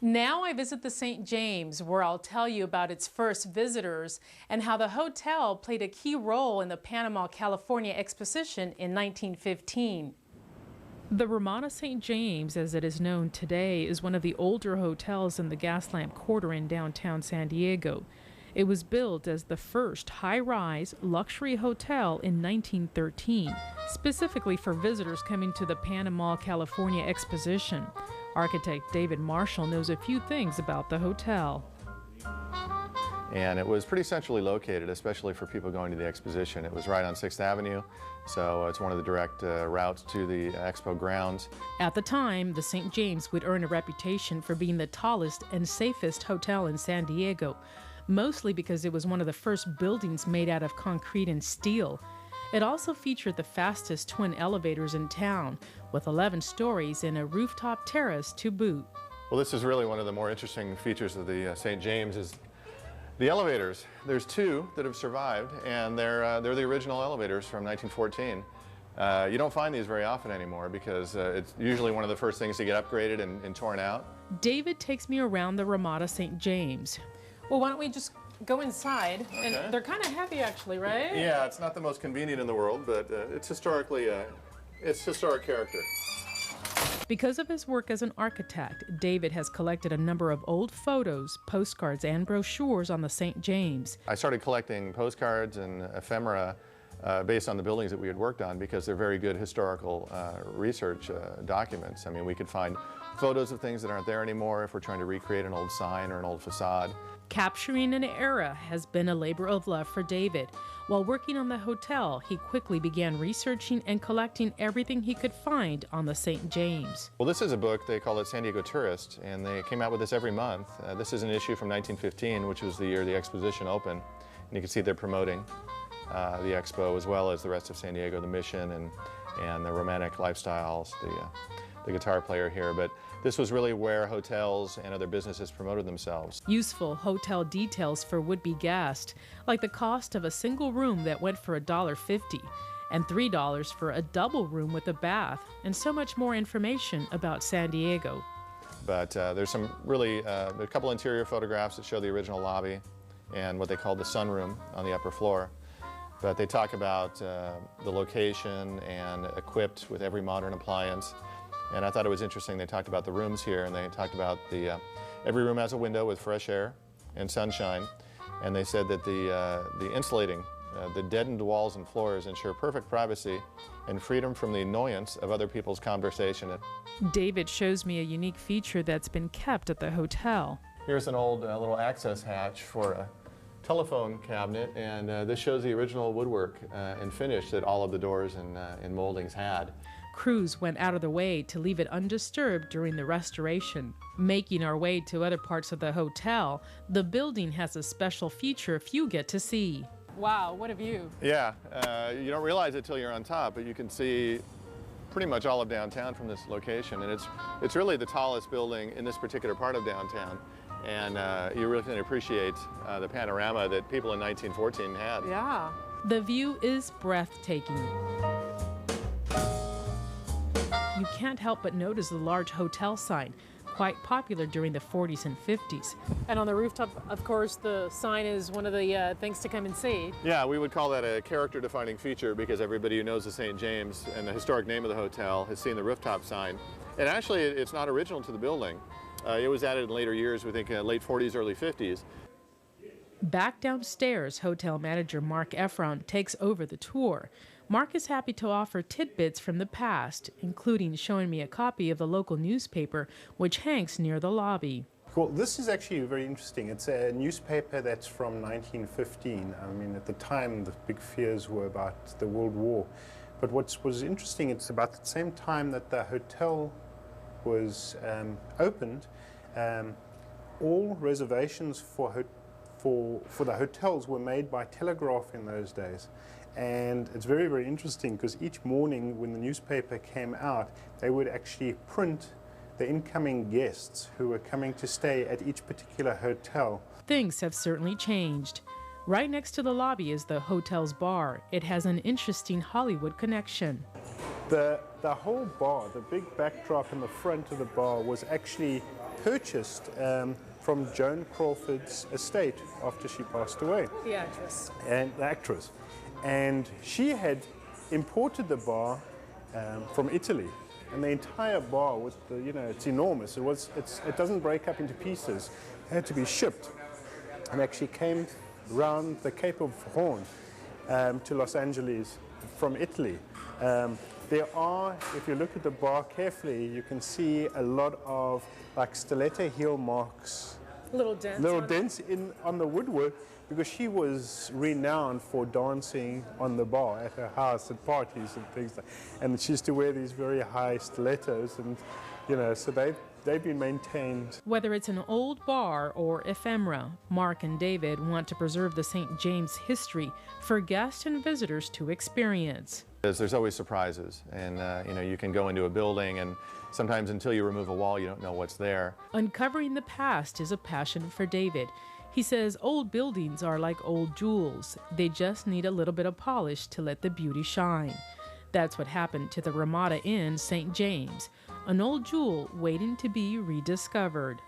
Now I visit the St. James, where I'll tell you about its first visitors and how the hotel played a key role in the Panama, California Exposition in 1915. The Ramada St. James, as it is known today, is one of the older hotels in the Gaslamp Quarter in downtown San Diego. It was built as the first high-rise luxury hotel in 1913, specifically for visitors coming to the Panama, California Exposition. Architect David Marshall knows a few things about the hotel. And it was pretty centrally located, especially for people going to the exposition. It was right on 6th Avenue, so it's one of the direct routes to the expo grounds. At the time, the St. James would earn a reputation for being the tallest and safest hotel in San Diego, mostly because it was one of the first buildings made out of concrete and steel. It also featured the fastest twin elevators in town, with 11 stories and a rooftop terrace to boot. Well, this is really one of the more interesting features of the St. James is the elevators. There's two that have survived, and they're the original elevators from 1914. You don't find these very often anymore because it's usually one of the first things to get upgraded and torn out. David takes me around the Ramada St. James. Well, why don't we just go inside? Okay. And they're kind of heavy, actually, right? Yeah, it's not the most convenient in the world, but it's historically, it's historic character. Because of his work as an architect, David has collected a number of old photos, postcards, and brochures on the St. James. I started collecting postcards and ephemera based on the buildings that we had worked on because they're very good historical research documents. I mean, we could find photos of things that aren't there anymore if we're trying to recreate an old sign or an old facade. Capturing an era has been a labor of love for David. While working on the hotel, he quickly began researching and collecting everything he could find on the St. James. Well, this is a book, they call it San Diego Tourist, and they came out with this every month. This is an issue from 1915, which was the year the exposition opened. And you can see they're promoting the expo as well as the rest of San Diego, the mission and the romantic lifestyles, the guitar player here. But this was really where hotels and other businesses promoted themselves. Useful hotel details for would-be guests, like the cost of a single room that went for $1.50 and $3 for a double room with a bath, and so much more information about San Diego. But there's some really, a couple interior photographs that show the original lobby and what they call the sunroom on the upper floor. But they talk about the location and equipped with every modern appliance. And I thought it was interesting, they talked about the rooms here, and they talked about every room has a window with fresh air and sunshine. And they said that the insulating, the deadened walls and floors ensure perfect privacy and freedom from the annoyance of other people's conversation. David shows me a unique feature that's been kept at the hotel. Here's an old little access hatch for a telephone cabinet, and this shows the original woodwork and finish that all of the doors and moldings had. Crews went out of the way to leave it undisturbed during the restoration. Making our way to other parts of the hotel, the building has a special feature few get to see. Wow, what a view. Yeah, you don't realize it till you're on top, but you can see pretty much all of downtown from this location, and it's really the tallest building in this particular part of downtown. And you really can appreciate the panorama that people in 1914 had. Yeah. The view is breathtaking. You can't help but notice the large hotel sign, quite popular during the 40s and 50s. And on the rooftop, of course, the sign is one of the things to come and see. Yeah, we would call that a character-defining feature because everybody who knows the St. James and the historic name of the hotel has seen the rooftop sign. And actually, it's not original to the building. It was added in later years, we think late 40s, early 50s. Back downstairs, hotel manager Mark Efron takes over the tour. Mark is happy to offer tidbits from the past, including showing me a copy of the local newspaper, which hangs near the lobby. Well, this is actually very interesting. It's a newspaper that's from 1915. I mean, at the time, the big fears were about the World War. But what was interesting, it's about the same time that the hotel was opened. All reservations for the hotels were made by telegraph in those days. And it's very, very interesting because each morning when the newspaper came out, they would actually print the incoming guests who were coming to stay at each particular hotel. Things have certainly changed. Right next to the lobby is the hotel's bar. It has an interesting Hollywood connection. The the whole bar, the big backdrop in the front of the bar, was actually purchased from Joan Crawford's estate after she passed away. The actress. And the actress. And she had imported the bar from Italy. And the entire bar, with the, you know, it's enormous. It doesn't break up into pieces. It had to be shipped, and actually came round the Cape of Horn to Los Angeles from Italy. There are, if you look at the bar carefully, you can see a lot of like stiletto heel marks, Little dents. on the woodwork, because she was renowned for dancing on the bar at her house at parties and things like that. And she used to wear these very high stilettos, and you know, so they've been maintained. Whether it's an old bar or ephemera, Mark and David want to preserve the St. James history for guests and visitors to experience. There's always surprises, and you know, you can go into a building and sometimes until you remove a wall, you don't know what's there. Uncovering the past is a passion for David. He says old buildings are like old jewels. They just need a little bit of polish to let the beauty shine. That's what happened to the Ramada Inn, St. James, an old jewel waiting to be rediscovered.